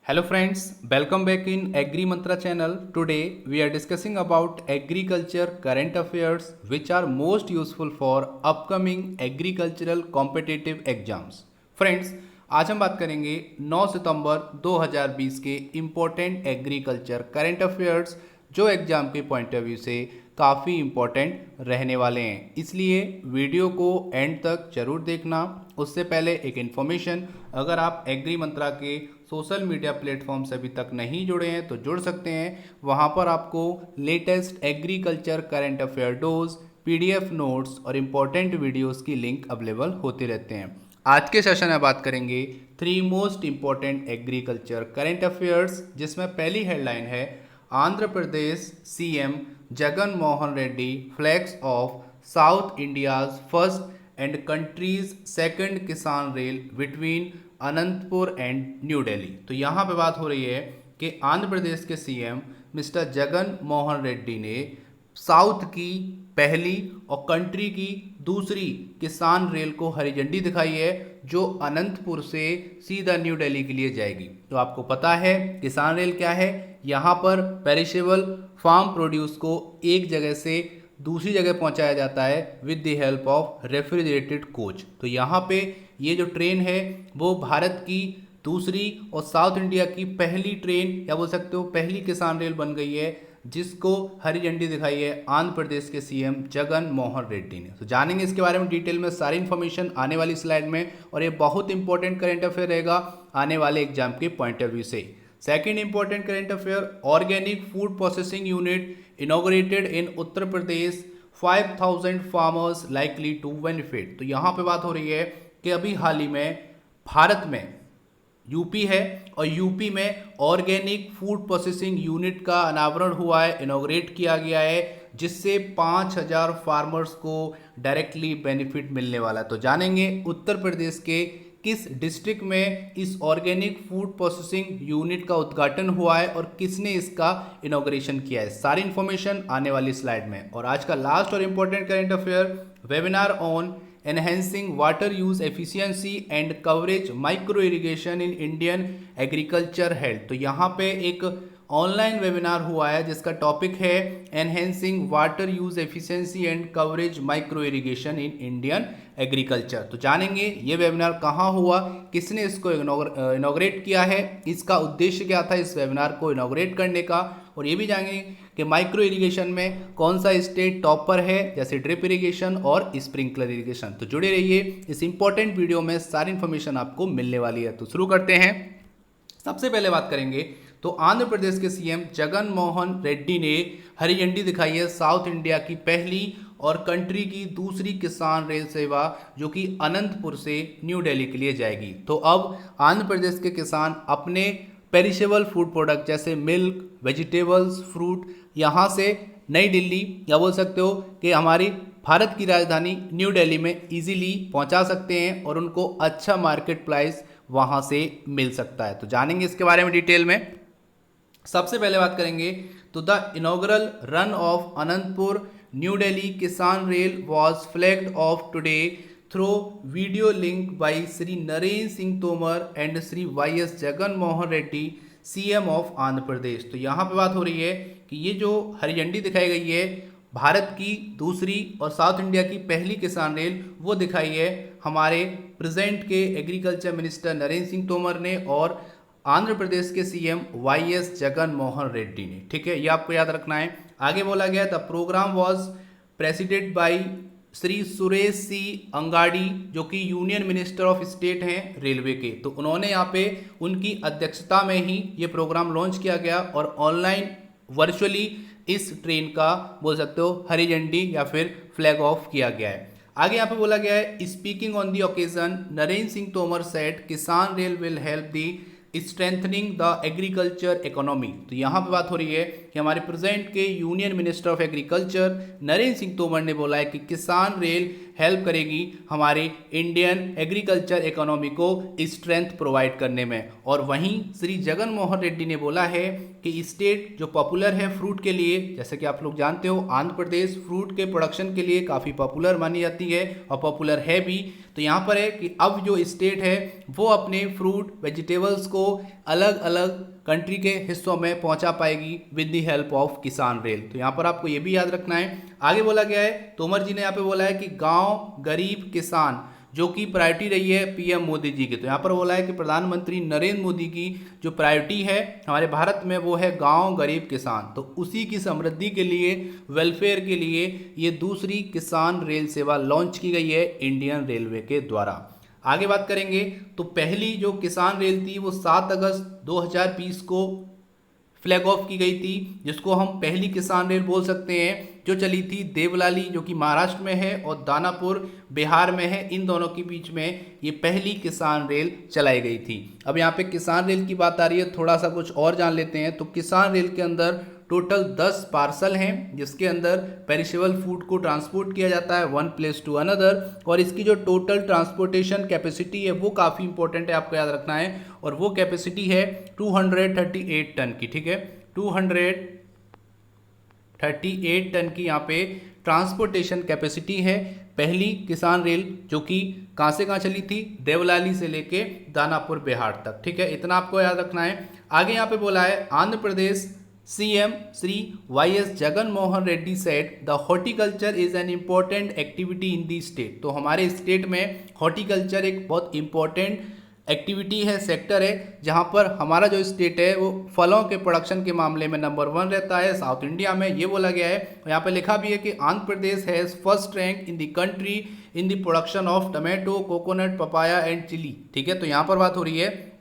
Hello friends, welcome back in Agri Mantra channel. Today we are discussing about agriculture current affairs which are most useful for upcoming agricultural competitive exams. Friends, आज हम बात करेंगे 9 सितंबर 2020 के important agriculture current affairs जो exam के point of view से काफ़ी important रहने वाले हैं, इसलिए वीडियो को एंड तक जरूर देखना। उससे पहले एक इन्फॉर्मेशन, अगर आप एग्री मंत्रा के सोशल मीडिया प्लेटफॉर्म से अभी तक नहीं जुड़े हैं तो जुड़ सकते हैं। वहाँ पर आपको latest agriculture current affair dose, PDF notes और इम्पोर्टेंट वीडियोस की लिंक अवेलेबल होते रहते हैं। आज के सेशन में बात करेंगे 3 most important agriculture current affairs, जिसमें पहली हेडलाइन है Andhra Pradesh CM Jagan Mohan Reddy flags off south India's first and countries second Kisan rail between Anantapur and New Delhi. तो यहाँ पे बात हो रही है कि आंध्र प्रदेश के सीएम मिस्टर जगन मोहन रेड्डी ने साउथ की पहली और कंट्री की दूसरी किसान रेल को हरी झंडी दिखाई है, जो अनंतपुर से सीधा न्यू दिल्ली के लिए जाएगी। तो आपको पता है किसान रेल क्या है। यहाँ पर पेरिशेबल फार्म प्रोड्यूस को एक जगह से दूसरी जगह पहुंचाया जाता है with the help of refrigerated coach. तो यहाँ पे ये जो ट्रेन है वो भारत की दूसरी और साउथ इंडिया की पहली ट्रेन या बोल सकते हो पहली किसान रेल बन गई है, जिसको हरी झंडी दिखाई है आंध्र प्रदेश के सीएम जगन मोहन रेड्डी ने। तो जानेंगे इसके बारे में डिटेल में सारी इन्फॉर्मेशन आने वाली स्लाइड में, और ये बहुत इंपॉर्टेंट करंट अफेयर रहेगा आने वाले एग्जाम के पॉइंट ऑफ व्यू से। Second important current affair, organic food processing unit inaugurated in Uttar Pradesh, 5000 farmers likely to benefit. तो यहाँ पे बात हो रही है कि अभी हाल ही में भारत में यूपी है और यूपी में ऑर्गेनिक फूड प्रोसेसिंग यूनिट का अनावरण हुआ है, इनॉग्रेट किया गया है, जिससे 5000 फार्मर्स को डायरेक्टली बेनिफिट मिलने वाला है। तो जानेंगे उत्तर प्रदेश के किस डिस्ट्रिक्ट में इस ऑर्गेनिक फूड प्रोसेसिंग यूनिट का उद्घाटन हुआ है और किसने इसका इनॉग्रेशन किया है। सारी इंफॉर्मेशन आने वाली स्लाइड में। और आज का लास्ट और important current affair, webinar on enhancing water use efficiency and coverage micro irrigation in Indian agriculture health। तो यहाँ पे एक ऑनलाइन वेबिनार हुआ है जिसका टॉपिक है enhancing water use efficiency and coverage micro irrigation in Indian agriculture. तो जानेंगे ये वेबिनार कहाँ हुआ, किसने इसको इनॉग्रेट किया है, इसका उद्देश्य क्या था इस वेबिनार को इनॉग्रेट करने का, और ये भी जानेंगे कि माइक्रो इरिगेशन में कौन सा स्टेट टॉपर है, जैसे ड्रिप इरिगेशन और स्प्रिंकलर इरिगेशन। तो जुड़े रहिए, इस इंपॉर्टेंट वीडियो में सारी इंफॉर्मेशन आपको मिलने वाली है। तो शुरू करते हैं। सबसे पहले बात करेंगे तो आंध्र प्रदेश के सीएम जगन मोहन रेड्डी ने हरी झंडी दिखाई है साउथ इंडिया की पहली और कंट्री की दूसरी किसान रेल सेवा, जो कि अनंतपुर से न्यू दिल्ली के लिए जाएगी। तो अब आंध्र प्रदेश के किसान अपने पेरिशेबल फूड प्रोडक्ट जैसे मिल्क, वेजिटेबल्स, फ्रूट यहाँ से नई दिल्ली या बोल सकते हो कि हमारी भारत की राजधानी न्यू दिल्ली में इजीली पहुंचा सकते हैं और उनको अच्छा मार्केट प्राइस वहां से मिल सकता है। तो जानेंगे इसके बारे में डिटेल में। सबसे पहले बात करेंगे तो the inaugural run of Anantapur New Delhi Kisan rail was flagged off today through video link by Shri Narendra Singh Tomar and Shri YS. Jagan Mohan Reddy CM of Andhra Pradesh. तो यहाँ पे बात हो रही है कि ये जो हरी झंडी दिखाई गई है भारत की दूसरी और साउथ इंडिया की पहली किसान रेल, वो दिखाई है हमारे प्रेजेंट के एग्रीकल्चर मिनिस्टर नरेंद्र सिंह तोमर ने और आंध्र प्रदेश के सीएम वाई.एस. जगन मोहन रेड्डी ने। ठीक है, ये आपको याद रखना है। आगे बोला गया the programme was presided by Shri Suresh C Angadi, जो कि यूनियन मिनिस्टर ऑफ स्टेट हैं रेलवे के। तो उन्होंने यहाँ पे उनकी अध्यक्षता में ही ये प्रोग्राम लॉन्च किया गया और ऑनलाइन वर्चुअली इस ट्रेन का बोल सकते हो हरी झंडी या फिर फ्लैग ऑफ किया गया है। आगे यहाँ पे बोला गया है speaking on the occasion Narendra Singh Tomar said Kisan rail will help the strengthening the agriculture economy. तो यहाँ पे बात हो रही है कि हमारे प्रेजेंट के union minister of agriculture Narendra Singh Tomar ने बोला है कि किसान रेल हेल्प करेगी हमारे इंडियन एग्रीकल्चर इकोनॉमी को स्ट्रेंथ प्रोवाइड करने में। और वहीं श्री जगन मोहन रेड्डी ने बोला है कि स्टेट जो पॉपुलर है फ्रूट के लिए, जैसे कि आप लोग जानते हो आंध्र प्रदेश फ्रूट के प्रोडक्शन के लिए काफ़ी पॉपुलर मानी जाती है और पॉपुलर है भी। तो यहाँ पर है कि अब जो स्टेट है वो अपने फ्रूट वेजिटेबल्स को अलग अलग कंट्री के हिस्सों में पहुंचा पाएगी विद द हेल्प ऑफ किसान रेल। तो यहाँ पर आपको ये भी याद रखना है। आगे बोला गया है, तोमर जी ने यहाँ पे बोला है कि गांव गरीब किसान जो कि प्रायोरिटी रही है पीएम मोदी जी की। तो यहाँ पर बोला है कि प्रधानमंत्री नरेंद्र मोदी की जो प्रायोरिटी है हमारे भारत में वो है गांव गरीब किसान। तो उसी की समृद्धि के लिए, वेलफेयर के लिए ये दूसरी किसान रेल सेवा लॉन्च की गई है इंडियन रेलवे के द्वारा। आगे बात करेंगे तो पहली जो किसान रेल थी वो 7 अगस्त 2020 को फ्लैग ऑफ की गई थी, जिसको हम पहली किसान रेल बोल सकते हैं, जो चली थी देवलाली जो कि महाराष्ट्र में है और दानापुर बिहार में है। इन दोनों के बीच में ये पहली किसान रेल चलाई गई थी। अब यहाँ पे किसान रेल की बात आ रही है, थोड़ा सा कुछ और जान लेते हैं। तो किसान रेल के अंदर टोटल 10 पार्सल हैं जिसके अंदर पेरिशेबल फूड को ट्रांसपोर्ट किया जाता है वन प्लेस टू अनदर। और इसकी जो टोटल ट्रांसपोर्टेशन कैपेसिटी है वो काफ़ी इंपॉर्टेंट है, आपको याद रखना है। और वो कैपेसिटी है 238 टन की, ठीक है, 238 टन की यहाँ पे ट्रांसपोर्टेशन कैपेसिटी है पहली किसान रेल, जो कि कहाँ से कहाँ चली थी, देवलाली से लेके दानापुर बिहार तक, ठीक है, इतना आपको याद रखना है। आगे यहाँ पे बोला है आंध्र प्रदेश CM Shri YS Jagan Mohan Reddy said the horticulture is an important activity in the state. तो हमारे स्टेट में हॉर्टिकल्चर एक बहुत इंपॉर्टेंट एक्टिविटी है, सेक्टर है, जहां पर हमारा जो स्टेट है वो फलों के प्रोडक्शन के मामले में नंबर 1 रहता है साउथ इंडिया में, ये बोला गया है। और यहाँ पे लिखा भी है कि Andhra Pradesh has first rank in the country in the production of tomato, coconut, papaya and chilli, ठीक है। तो यहाँ पर बात हो रही है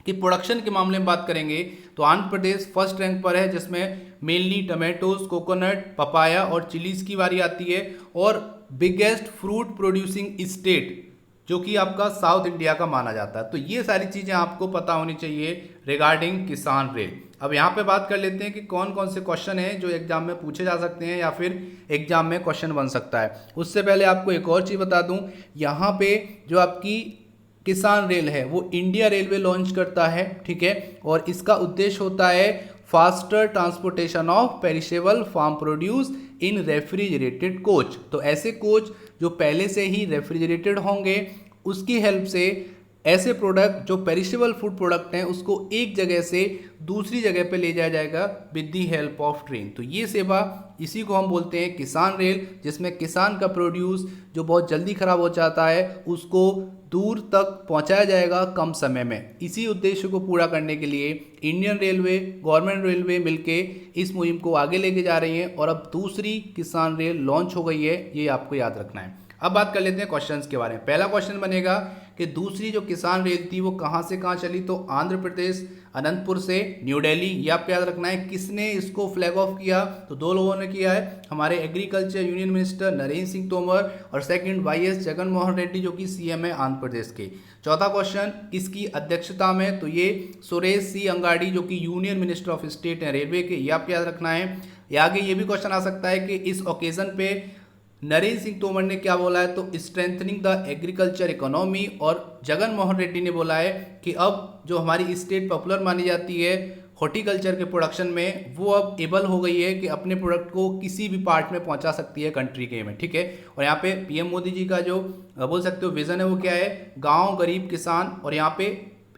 कि प्रोडक्शन के मामले में बात करेंगे तो आंध्र प्रदेश फर्स्ट रैंक पर है, जिसमें मेनली टमाटोज, कोकोनट, पपाया और चिलीज की बारी आती है। और बिगेस्ट फ्रूट प्रोड्यूसिंग स्टेट जो कि आपका साउथ इंडिया का माना जाता है। तो ये सारी चीज़ें आपको पता होनी चाहिए रिगार्डिंग किसान रेल। अब यहाँ पे बात कर लेते हैं कि कौन कौन से क्वेश्चन हैं जो एग्जाम में पूछे जा सकते हैं या फिर एग्जाम में क्वेश्चन बन सकता है। उससे पहले आपको एक और चीज़ बता दूँ, यहाँ पे जो आपकी किसान रेल है वो इंडिया रेलवे लॉन्च करता है, ठीक है। और इसका उद्देश्य होता है faster transportation of perishable farm produce in refrigerated coach. तो ऐसे कोच जो पहले से ही रेफ्रिजरेटेड होंगे, उसकी हेल्प से ऐसे प्रोडक्ट जो पेरिशेबल फूड प्रोडक्ट हैं उसको एक जगह से दूसरी जगह पे ले जाया जाएगा with the help of train. तो ये सेवा, इसी को हम बोलते हैं किसान रेल, जिसमें किसान का प्रोड्यूस जो बहुत जल्दी खराब हो जाता है उसको दूर तक पहुंचाया जाएगा कम समय में। इसी उद्देश्य को पूरा करने के लिए इंडियन रेलवे, गवर्नमेंट रेलवे मिलके इस मुहिम को आगे लेके जा रही हैं और अब दूसरी किसान रेल लॉन्च हो गई है, ये आपको याद रखना है। अब बात कर लेते हैं क्वेश्चंस के बारे में। पहला क्वेश्चन बनेगा कि दूसरी जो किसान रेल थी वो कहाँ से कहाँ चली, तो आंध्र प्रदेश अनंतपुर से न्यू दिल्ली, ये आपको याद रखना है। किसने इसको फ्लैग ऑफ किया, तो 2 लोगों ने किया है, हमारे agriculture union minister Narendra Singh Tomar और सेकंड YS जगन मोहन रेड्डी जो कि CM है आंध्र प्रदेश के। चौथा क्वेश्चन किसकी अध्यक्षता में, तो ये सुरेश C अंगाड़ी जो कि यूनियन मिनिस्टर ऑफ स्टेट है रेलवे के, ये आपको याद रखना है। या आगे ये भी क्वेश्चन आ सकता है कि इस ओकेजन पे नरेंद्र सिंह तोमर ने क्या बोला है, तो स्ट्रेंथनिंग द एग्रीकल्चर इकोनॉमी। और जगन मोहन रेड्डी ने बोला है कि अब जो हमारी स्टेट पॉपुलर मानी जाती है हॉर्टिकल्चर के प्रोडक्शन में, वो अब एबल हो गई है कि अपने प्रोडक्ट को किसी भी पार्ट में पहुंचा सकती है कंट्री के में, ठीक है। और यहाँ पे PM मोदी जी का जो बोल सकते हो विजन है वो क्या है, गाँव गरीब किसान। और यहाँ पे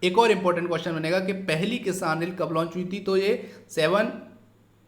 एक और इम्पोर्टेंट क्वेश्चन बनेगा कि पहली किसान रेल कब लॉन्च हुई थी, तो ये 7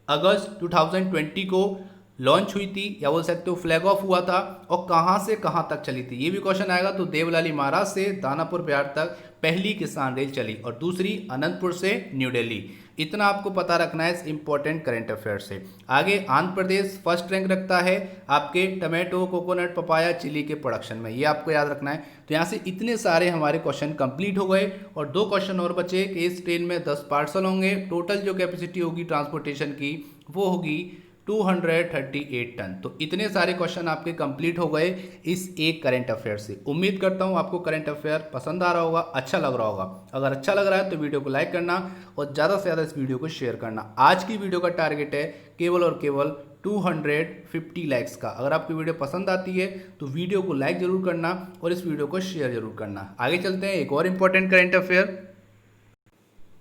अगस्त 2020 को लॉन्च हुई थी, या बोल सकते हो फ्लैग ऑफ हुआ था, और कहाँ से कहाँ तक चली थी, ये भी क्वेश्चन आएगा। तो देवलाली महाराष्ट्र से दानापुर बिहार तक पहली किसान रेल चली और दूसरी अनंतपुर से न्यू दिल्ली। इतना आपको पता रखना है इस इंपॉर्टेंट करंट अफेयर से। आगे आंध्र प्रदेश फर्स्ट रैंक रखता है आपके टमाटो, कोकोनट, पपाया, चिली के प्रोडक्शन में, ये आपको याद रखना है। तो यहाँ से इतने सारे हमारे क्वेश्चन कंप्लीट हो गए और 2 क्वेश्चन और बचे कि इस ट्रेन में 10 पार्सल होंगे। टोटल जो कैपेसिटी होगी ट्रांसपोर्टेशन की वो होगी 238 टन। तो इतने सारे क्वेश्चन आपके कंप्लीट हो गए इस एक करंट अफेयर से। उम्मीद करता हूँ आपको करंट अफेयर पसंद आ रहा होगा, अच्छा लग रहा होगा। अगर अच्छा लग रहा है तो वीडियो को लाइक करना और ज़्यादा से ज़्यादा इस वीडियो को शेयर करना। आज की वीडियो का टारगेट है केवल और केवल 250 लाइक्स का। अगर आपको वीडियो पसंद आती है तो वीडियो को लाइक जरूर करना और इस वीडियो को शेयर जरूर करना। आगे चलते हैं, एक और important current affair.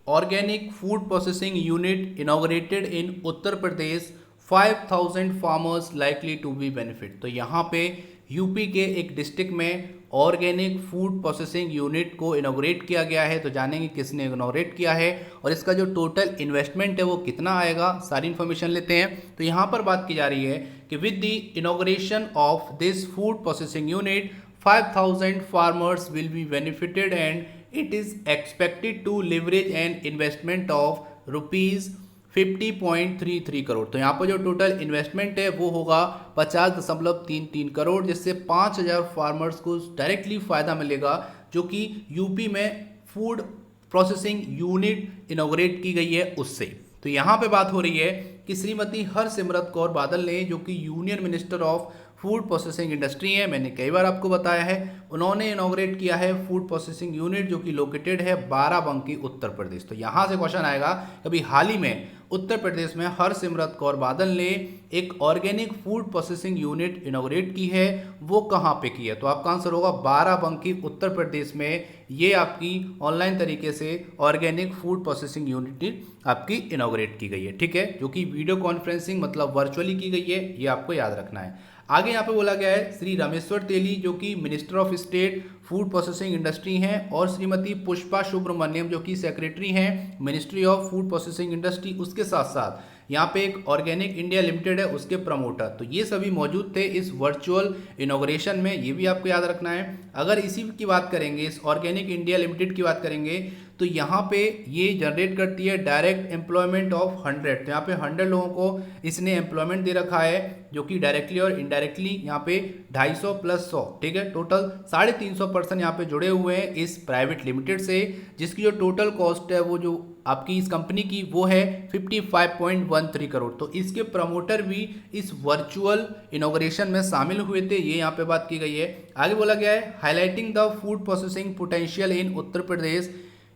Organic food processing unit inaugurated in Uttar Pradesh, 5000 farmers likely to be benefit. तो यहाँ पे यूपी के एक डिस्ट्रिक्ट में ऑर्गेनिक फूड प्रोसेसिंग यूनिट को इनॉग्रेट किया गया है। तो जानेंगे किसने इनॉग्रेट किया है और इसका जो टोटल इन्वेस्टमेंट है वो कितना आएगा, सारी इन्फॉर्मेशन लेते हैं। तो यहाँ पर बात की जा रही है कि with the inauguration of this food processing unit 5000 farmers will be benefited and it is expected to leverage an investment of rupees 50.33 crore. तो यहाँ पर जो टोटल इन्वेस्टमेंट है वो होगा 50.33 करोड़, जिससे 5000 फार्मर्स को डायरेक्टली फ़ायदा मिलेगा, जो कि यूपी में फूड प्रोसेसिंग यूनिट इनॉग्रेट की गई है उससे। तो यहाँ पे बात हो रही है कि श्रीमती हरसिमरत कौर बादल ने, जो कि union minister of food processing industry है, मैंने कई बार आपको बताया है, उन्होंने इनॉग्रेट किया है फूड प्रोसेसिंग यूनिट जो कि लोकेटेड है बाराबंकी उत्तर प्रदेश। तो यहाँ से क्वेश्चन आएगा, कभी हाल ही में उत्तर प्रदेश में हरसिमरत कौर बादल ने एक organic food processing unit inaugurate की है, वो कहाँ पे की है? तो आपका आंसर होगा बाराबंकी उत्तर प्रदेश में ये आपकी ऑनलाइन तरीके से ऑर्गेनिक फूड प्रोसेसिंग यूनिट आपकी इनॉग्रेट की गई है, ठीक है, जो कि वीडियो कॉन्फ्रेंसिंग मतलब वर्चुअली की गई है, ये आपको याद रखना है। आगे यहाँ पे बोला गया है श्री रामेश्वर तेली, जो कि minister of state food processing industry हैं, और श्रीमती पुष्पा सुब्रमण्यम, जो कि सेक्रेटरी हैं ministry of food processing industry, उसके साथ साथ यहाँ पे एक ऑर्गेनिक इंडिया लिमिटेड है उसके प्रमोटर। तो ये सभी मौजूद थे इस वर्चुअल इनॉग्रेशन में, ये भी आपको याद रखना है। अगर इसी की बात करेंगे, इस ऑर्गेनिक इंडिया लिमिटेड की बात करेंगे, तो यहाँ पे ये जनरेट करती है डायरेक्ट एम्प्लॉयमेंट ऑफ 100। तो यहाँ पे 100 लोगों को इसने एम्प्लॉयमेंट दे रखा है, जो कि डायरेक्टली और इनडायरेक्टली यहाँ पे 250 प्लस 100, ठीक है, टोटल 350 पर्सन यहाँ पे जुड़े हुए हैं इस प्राइवेट लिमिटेड से, जिसकी जो टोटल कॉस्ट है वो जो आपकी इस कंपनी की वो है 55.13 करोड़। तो इसके प्रमोटर भी इस वर्चुअल इनॉग्रेशन में शामिल हुए थे, ये यहाँ पे बात की गई है। आगे बोला गया है highlighting the food processing potential in Uttar Pradesh,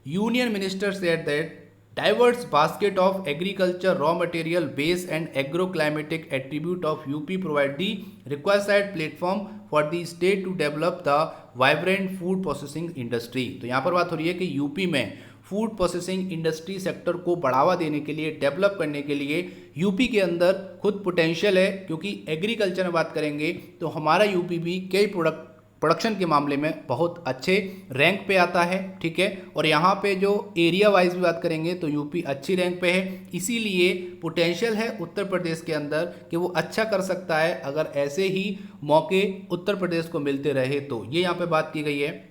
union minister said that diverse basket of agriculture raw material base and agroclimatic attribute of UP provide the requisite platform for the state to develop the vibrant food processing industry। तो यहाँ पर बात हो रही है कि UP में food processing industry sector को बढ़ावा देने के लिए, डेवलप करने के लिए यूपी के अंदर खुद पोटेंशियल है, क्योंकि एग्रीकल्चर में बात करेंगे तो हमारा यूपी भी कई प्रोडक्शन के मामले में बहुत अच्छे रैंक पे आता है, ठीक है, और यहाँ पे जो एरिया वाइज भी बात करेंगे तो यूपी अच्छी रैंक पे है। इसीलिए पोटेंशियल है उत्तर प्रदेश के अंदर कि वो अच्छा कर सकता है अगर ऐसे ही मौके उत्तर प्रदेश को मिलते रहे तो। ये यहाँ पे बात की गई है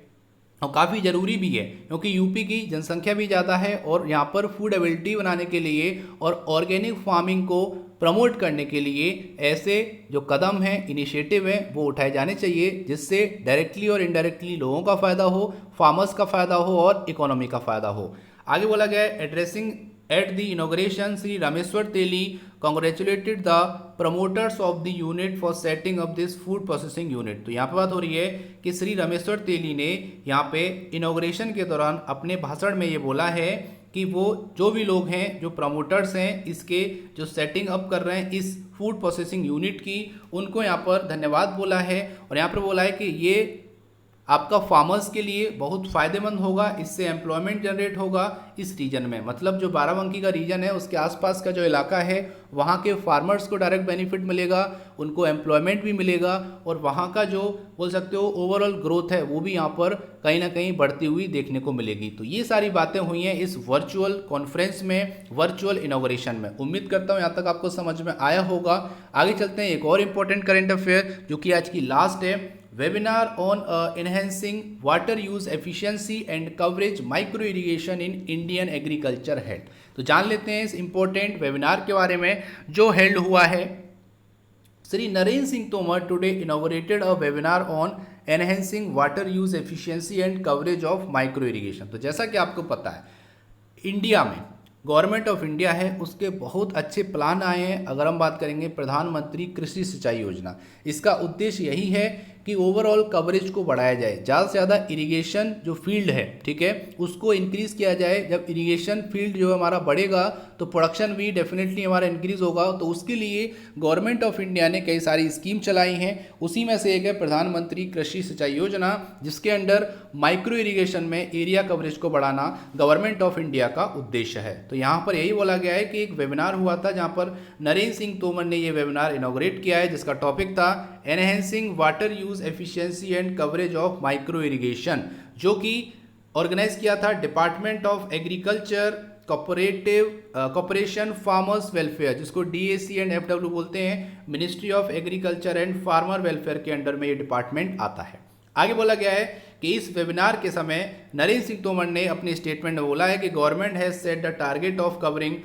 और काफ़ी ज़रूरी भी है, क्योंकि यूपी की जनसंख्या भी ज़्यादा है और यहाँ पर फूड एबिलिटी बनाने के लिए और ऑर्गेनिक फार्मिंग को प्रमोट करने के लिए ऐसे जो कदम हैं, इनिशिएटिव हैं, वो उठाए जाने चाहिए, जिससे डायरेक्टली और इनडायरेक्टली लोगों का फ़ायदा हो, फार्मर्स का फ़ायदा हो और इकोनॉमी का फ़ायदा हो। आगे बोला गया है addressing at the inauguration, Shri Rameshwar Teli congratulated the promoters of the unit for setting up this food processing unit. तो यहाँ पे बात हो रही है कि श्री रामेश्वर तेली ने यहाँ पे इनॉग्रेशन के दौरान अपने भाषण में ये बोला है कि वो जो भी लोग हैं, जो प्रमोटर्स हैं, इसके जो सेटिंग अप कर रहे हैं इस फूड प्रोसेसिंग यूनिट की, उनको यहाँ पर धन्यवाद बोला है। और यहाँ पर बोला है कि ये आपका फार्मर्स के लिए बहुत फ़ायदेमंद होगा, इससे एम्प्लॉयमेंट जनरेट होगा इस रीजन में, मतलब जो बाराबंकी का रीजन है उसके आसपास का जो इलाका है वहाँ के फार्मर्स को डायरेक्ट बेनिफिट मिलेगा, उनको एम्प्लॉयमेंट भी मिलेगा और वहाँ का जो बोल सकते हो ओवरऑल ग्रोथ है वो भी यहाँ पर कहीं ना कहीं बढ़ती हुई देखने को मिलेगी। तो ये सारी बातें हुई हैं इस वर्चुअल कॉन्फ्रेंस में, वर्चुअल इनॉग्रेशन में। उम्मीद करता हूँ यहाँ तक आपको समझ में आया होगा। आगे चलते हैं, एक और इम्पोर्टेंट करेंट अफेयर जो कि आज की लास्ट है, webinar on enhancing water use efficiency and coverage micro irrigation in Indian agriculture held। तो जान लेते हैं इस इम्पोर्टेंट वेबिनार के बारे में जो हेल्ड हुआ है। Shri Narendra Singh Tomar today inaugurated a webinar on enhancing water use efficiency and coverage of micro irrigation. तो जैसा कि आपको पता है इंडिया में गवर्नमेंट ऑफ इंडिया है उसके बहुत अच्छे प्लान आए हैं। अगर हम बात करेंगे प्रधानमंत्री कृषि सिंचाई योजना, इसका उद्देश्य यही है कि ओवरऑल कवरेज को बढ़ाया जाए, ज़्यादा से ज़्यादा इरिगेशन जो फील्ड है, ठीक है, उसको इंक्रीज़ किया जाए। जब इरिगेशन फील्ड जो हमारा बढ़ेगा तो प्रोडक्शन भी डेफिनेटली हमारा इंक्रीज़ होगा। तो उसके लिए गवर्नमेंट ऑफ इंडिया ने कई सारी स्कीम चलाई हैं, उसी में से एक है प्रधानमंत्री कृषि सिंचाई योजना, जिसके अंडर माइक्रो इरिगेशन में एरिया कवरेज को बढ़ाना गवर्नमेंट ऑफ इंडिया का उद्देश्य है। तो यहाँ पर यही बोला गया है कि एक वेबिनार हुआ था जहाँ पर नरेंद्र सिंह तोमर ने ये वेबिनार इनॉग्रेट किया है, जिसका टॉपिक था enhancing water use efficiency and coverage of micro irrigation, जो कि ऑर्गेनाइज किया था department of agriculture cooperation farmers welfare, जिसको DAC एंड FW बोलते हैं, ministry of agriculture and farmer welfare के अंडर में ये डिपार्टमेंट आता है। आगे बोला गया है कि इस वेबिनार के समय नरेंद्र सिंह तोमर ने अपने स्टेटमेंट में बोला है कि government has set the target of covering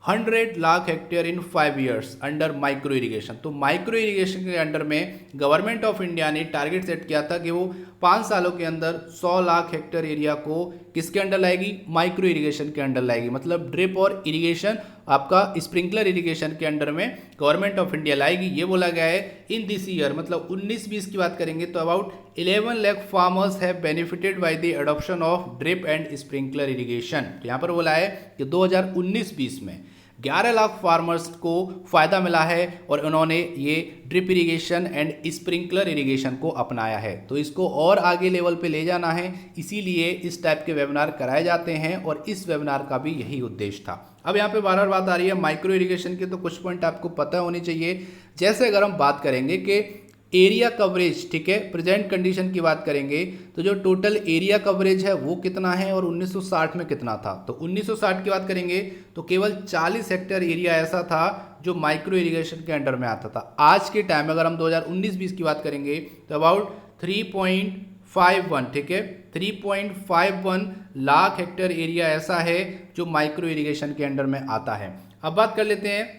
100 lakh hectare in 5 years under micro irrigation. तो माइक्रो इरिगेशन के अंडर में गवर्नमेंट ऑफ इंडिया ने टारगेट सेट किया था कि वो 5 सालों के अंदर 100 लाख हेक्टेयर एरिया को किसके अंडर लाएगी, माइक्रो इरिगेशन के अंडर लाएगी। मतलब ड्रिप और इरिगेशन आपका स्प्रिंकलर इरिगेशन के अंडर में गवर्नमेंट ऑफ इंडिया लाएगी, ये बोला गया है। इन दिस ईयर मतलब 19-20 की बात करेंगे तो about 11 lakh farmers have benefited by the adoption of drip and sprinkler irrigation. तो यहाँ पर बोला है कि 2019-20 में 11 लाख फार्मर्स को फ़ायदा मिला है और उन्होंने ये drip irrigation and sprinkler irrigation को अपनाया है। तो इसको और आगे लेवल पे ले जाना है, इसीलिए इस टाइप के वेबिनार कराए जाते हैं और इस वेबिनार का भी यही उद्देश्य था। अब यहाँ पे बार बार बात आ रही है माइक्रो इरिगेशन की, तो कुछ पॉइंट आपको पता होनी चाहिए। जैसे अगर हम बात करेंगे कि एरिया कवरेज, ठीक है, प्रेजेंट कंडीशन की बात करेंगे तो जो टोटल एरिया कवरेज है वो कितना है और 1960 में कितना था। तो 1960 की बात करेंगे तो केवल 40 हेक्टेयर एरिया ऐसा था जो माइक्रो इरिगेशन के अंडर में आता था। आज के टाइम अगर हम 2019-20 की बात करेंगे तो अबाउट 3.51, ठीक है, 3.51 लाख हेक्टेयर एरिया ऐसा है जो माइक्रो इरिगेशन के अंडर में आता है। अब बात कर लेते हैं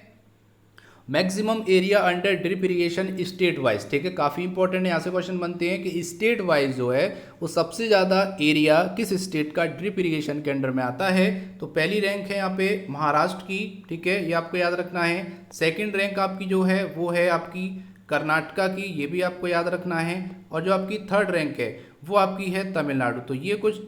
maximum area under drip irrigation state wise, ठीक है, काफ़ी इंपॉर्टेंट है। यहाँ से क्वेश्चन बनते हैं कि स्टेट वाइज जो है वो सबसे ज़्यादा एरिया किस स्टेट का ड्रिप इरिगेशन के अंडर में आता है। तो पहली रैंक है यहाँ पे महाराष्ट्र की, ठीक है, ये आपको याद रखना है। सेकंड रैंक आपकी जो है वो है आपकी कर्नाटका की, ये भी आपको याद रखना है। और जो आपकी थर्ड रैंक है वो आपकी है तमिलनाडु। तो ये कुछ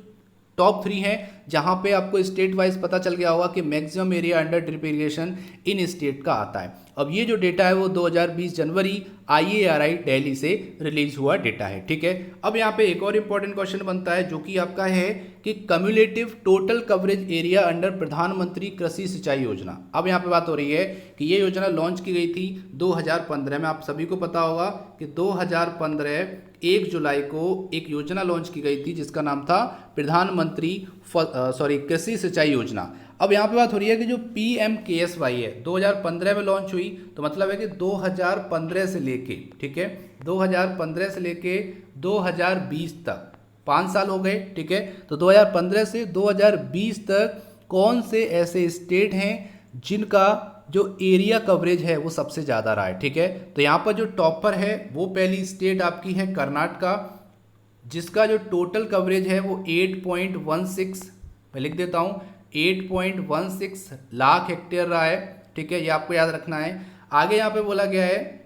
टॉप 3 है जहां पे आपको स्टेट वाइज पता चल गया होगा कि maximum area under drip irrigation इन स्टेट का आता है। अब ये जो डेटा है वो 2020 जनवरी IARI दिल्ली से रिलीज हुआ डेटा है, ठीक है। अब यहाँ पे एक और इम्पॉर्टेंट क्वेश्चन बनता है जो कि आपका है कि cumulative total coverage area under प्रधानमंत्री कृषि सिंचाई योजना। अब यहाँ पे बात हो रही है कि ये योजना लॉन्च की गई थी 2015 में। आप सभी को पता होगा कि 2015 1 जुलाई को एक योजना लॉन्च की गई थी जिसका नाम था प्रधानमंत्री कृषि सिंचाई योजना। अब यहाँ पे बात हो रही है कि जो PMKSY है 2015 में लॉन्च हुई, तो मतलब है कि 2015 से लेके, ठीक है, 2015 से लेके 2020 तक 5 साल हो गए, ठीक है। तो 2015 से 2020 तक कौन से ऐसे स्टेट हैं जिनका जो एरिया कवरेज है वो सबसे ज़्यादा रहा है, ठीक है। तो यहाँ पर जो टॉपर है वो पहली स्टेट आपकी है कर्नाटका, जिसका जो टोटल कवरेज है वो 8.16, मैं लिख देता हूँ, 8.16 लाख हेक्टेयर रहा है, ठीक है, ये आपको याद रखना है। आगे यहाँ पे बोला गया है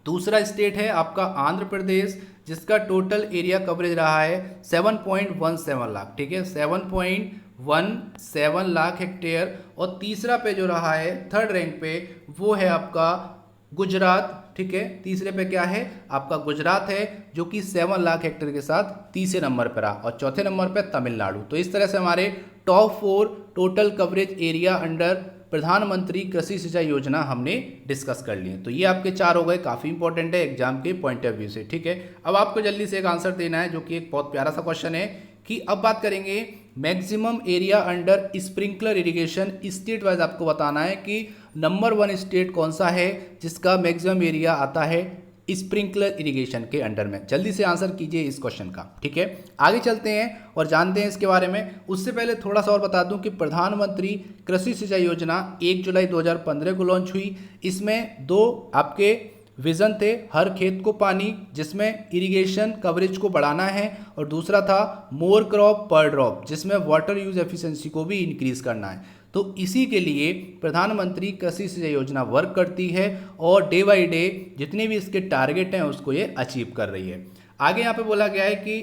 दूसरा स्टेट है आपका आंध्र प्रदेश, जिसका टोटल एरिया कवरेज रहा है 7.17 लाख, ठीक है, 7.17 लाख हेक्टेयर। और तीसरा पे जो रहा है थर्ड रैंक पे वो है आपका गुजरात, ठीक है, तीसरे पे क्या है आपका गुजरात है जो कि 7 लाख हेक्टेयर के साथ तीसरे नंबर पर रहा, और चौथे नंबर पे तमिलनाडु। तो इस तरह से हमारे top 4 total coverage area under प्रधानमंत्री कृषि सिंचाई योजना हमने डिस्कस कर लिए। तो ये आपके 4 हो गए, काफ़ी इंपॉर्टेंट है एग्जाम के पॉइंट ऑफ व्यू से, ठीक है। अब आपको जल्दी से एक आंसर देना है जो कि एक बहुत प्यारा सा क्वेश्चन है कि अब बात करेंगे maximum area under sprinkler irrigation state wise. आपको बताना है कि नंबर 1 स्टेट कौन सा है जिसका मैक्सिमम एरिया आता है स्प्रिंकलर इरिगेशन के अंडर में। जल्दी से आंसर कीजिए इस क्वेश्चन का, ठीक है। आगे चलते हैं और जानते हैं इसके बारे में। उससे पहले थोड़ा सा और बता दूं कि प्रधानमंत्री कृषि सिंचाई योजना 1 जुलाई 2015 को लॉन्च हुई। इसमें 2 आपके विजन थे हर खेत को पानी, जिसमें इरिगेशन कवरेज को बढ़ाना है, और दूसरा था मोर क्रॉप पर ड्रॉप, जिसमें वाटर यूज एफिशिएंसी को भी इंक्रीज करना है। तो इसी के लिए प्रधानमंत्री कृषि सिंचाई योजना वर्क करती है और डे बाई डे जितने भी इसके टारगेट हैं उसको ये अचीव कर रही है। आगे यहाँ पे बोला गया है कि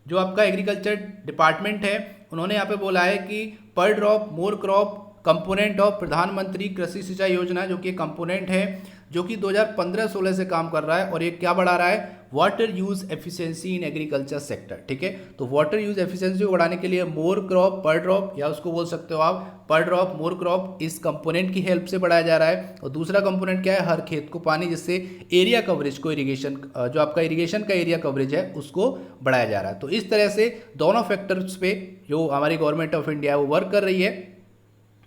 जो आपका एग्रीकल्चर डिपार्टमेंट है उन्होंने यहाँ पे बोला है कि पर drop more crop component of प्रधानमंत्री कृषि सिंचाई योजना, जो कि कंपोनेंट है जो कि 2015-16 से काम कर रहा है, और ये क्या बढ़ा रहा है, water use efficiency in agriculture sector. ठीक है, तो वाटर यूज एफिशिएंसी को बढ़ाने के लिए मोर क्रॉप पर ड्रॉप, या उसको बोल सकते हो आप पर ड्रॉप मोर क्रॉप, इस कंपोनेंट की हेल्प से बढ़ाया जा रहा है। और दूसरा कंपोनेंट क्या है, हर खेत को पानी, जिससे एरिया कवरेज को इरिगेशन, जो आपका इरिगेशन का एरिया कवरेज है उसको बढ़ाया जा रहा है। तो इस तरह से दोनों फैक्टर्स पे जो हमारी गवर्नमेंट ऑफ इंडिया है वो वर्क कर रही है।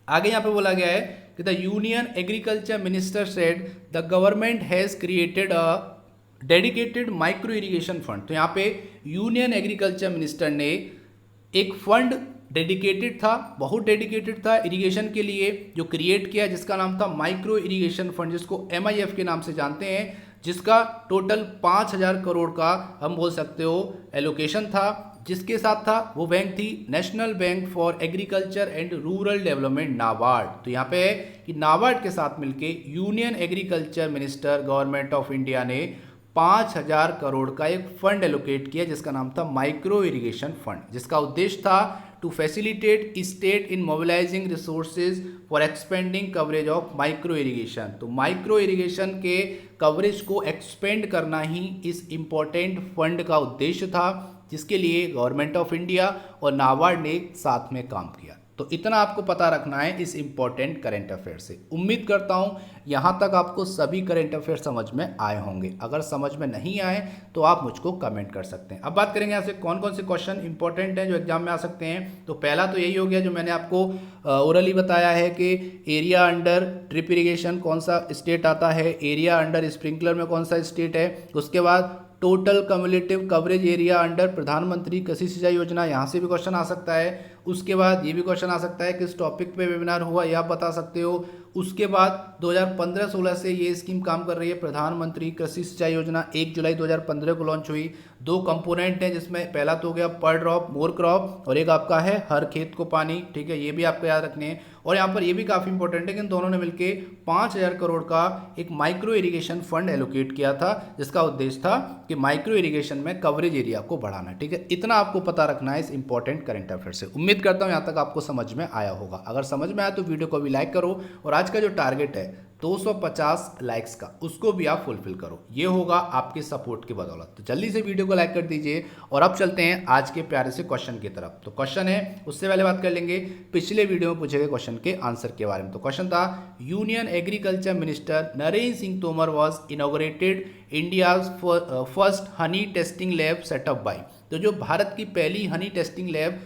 आगे यहाँ पे बोला गया है कि the union agriculture minister said the government has created a dedicated micro irrigation fund. तो यहाँ पे यूनियन एग्रीकल्चर मिनिस्टर ने एक फंड डेडिकेटेड था, बहुत डेडिकेटेड था इरिगेशन के लिए, जो क्रिएट किया, जिसका नाम था माइक्रो इरिगेशन फंड, जिसको MIF के नाम से जानते हैं, जिसका टोटल 5,000 करोड़ का हम बोल सकते हो एलोकेशन था। जिसके साथ था वो बैंक थी national bank for agriculture and rural development, NABARD. तो यहाँ पे है कि नाबार्ड के साथ मिलके union agriculture minister government of India ने 5,000 करोड़ का एक फंड एलोकेट किया, जिसका नाम था माइक्रो इरिगेशन फंड, जिसका उद्देश्य था to facilitate state in mobilizing resources for expanding coverage of micro irrigation. तो माइक्रो इरिगेशन के कवरेज को एक्सपेंड करना ही इस इम्पोर्टेंट फंड का उद्देश्य था, जिसके लिए गवर्नमेंट ऑफ इंडिया और नाबार्ड ने साथ में काम किया। तो इतना आपको पता रखना है इस इम्पोर्टेंट करंट अफेयर से। उम्मीद करता हूँ यहाँ तक आपको सभी करंट अफेयर समझ में आए होंगे। अगर समझ में नहीं आए तो आप मुझको कमेंट कर सकते हैं। अब बात करेंगे यहाँ से कौन कौन से क्वेश्चन इंपॉर्टेंट हैं जो एग्जाम में आ सकते हैं। तो पहला तो यही हो गया जो मैंने आपको ओरली बताया है कि एरिया अंडर ड्रिप इरिगेशन कौन सा स्टेट आता है, एरिया अंडर स्प्रिंकलर में कौन सा स्टेट है। उसके बाद total cumulative coverage area under प्रधानमंत्री कृषि सिंचाई योजना, यहाँ से भी क्वेश्चन आ सकता है। उसके बाद ये भी क्वेश्चन आ सकता है किस टॉपिक पे वेबिनार हुआ, यह आप बता सकते हो। उसके बाद 2015-16 से ये स्कीम काम कर रही है, प्रधानमंत्री कृषि सिंचाई योजना 1 जुलाई 2015 को लॉन्च हुई। 2 कंपोनेंट हैं, जिसमें पहला तो हो गया पर ड्रॉप मोर क्रॉप, और एक आपका है हर खेत को पानी। ठीक है, ये भी आपको याद रखने हैं। और यहाँ पर ये भी काफ़ी इंपॉर्टेंट है कि इन दोनों ने मिलकर 5,000 करोड़ का एक माइक्रो इरिगेशन फंड एलोकेट किया था, जिसका उद्देश्य था कि माइक्रो इरिगेशन में कवरेज एरिया को बढ़ाना। ठीक है, इतना आपको पता रखना है इस इंपॉर्टेंट करंट अफेयर से। उम्मीद करता हूँ यहाँ तक आपको समझ में आया होगा। अगर समझ में आया तो वीडियो को भी लाइक करो, और आज का जो टारगेट है 250 लाइक्स का, उसको भी आप फुलफिल करो। ये होगा आपके सपोर्ट की बदौलत। तो जल्दी से वीडियो को लाइक कर दीजिए। और अब चलते हैं आज के प्यारे से क्वेश्चन की तरफ। तो क्वेश्चन है, उससे पहले बात कर लेंगे पिछले वीडियो में पूछे गए क्वेश्चन के आंसर के बारे में। तो क्वेश्चन था, union agriculture minister Narendra Singh Tomar was inaugurated India's first honey testing lab setup by. तो जो भारत की पहली हनी टेस्टिंग लैब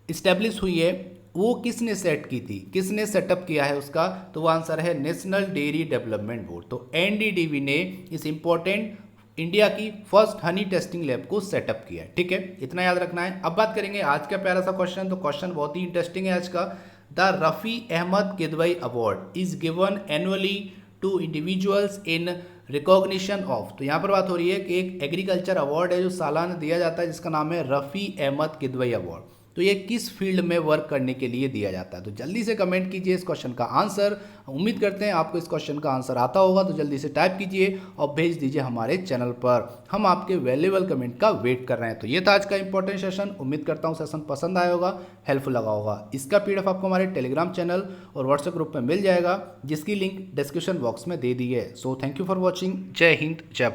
इस्टेब्लिश हुई है वो किसने सेट की थी, किसने सेटअप किया है उसका, तो वो आंसर है नेशनल डेयरी डेवलपमेंट बोर्ड। तो NDDB ने इस इंपॉर्टेंट इंडिया की फर्स्ट हनी टेस्टिंग लैब को सेटअप किया है। ठीक है, इतना याद रखना है। अब बात करेंगे आज का प्यारा सा क्वेश्चन। तो क्वेश्चन बहुत ही इंटरेस्टिंग है आज का। The Rafi Ahmed Kidwai award is given annually to individuals in recognition of. तो यहाँ पर बात हो रही है कि एक एग्रीकल्चर अवार्ड है जो सालाना दिया जाता है, जिसका नाम है रफ़ी अहमद किदवई अवार्ड। तो ये किस फील्ड में वर्क करने के लिए दिया जाता है। तो जल्दी से कमेंट कीजिए इस क्वेश्चन का आंसर। उम्मीद करते हैं आपको इस क्वेश्चन का आंसर आता होगा। तो जल्दी से टाइप कीजिए और भेज दीजिए हमारे चैनल पर। हम आपके वैल्यूएबल कमेंट का वेट कर रहे हैं। तो ये था आज का इंपॉर्टेंट सेशन। उम्मीद करता हूँ सेशन पसंद आया होगा, हेल्पफुल लगा होगा। इसका PDF आपको हमारे टेलीग्राम चैनल और व्हाट्सएप ग्रुप में मिल जाएगा, जिसकी लिंक डिस्क्रिप्शन बॉक्स में दे दी है। So thank you for watching. जय हिंद, जय भारत।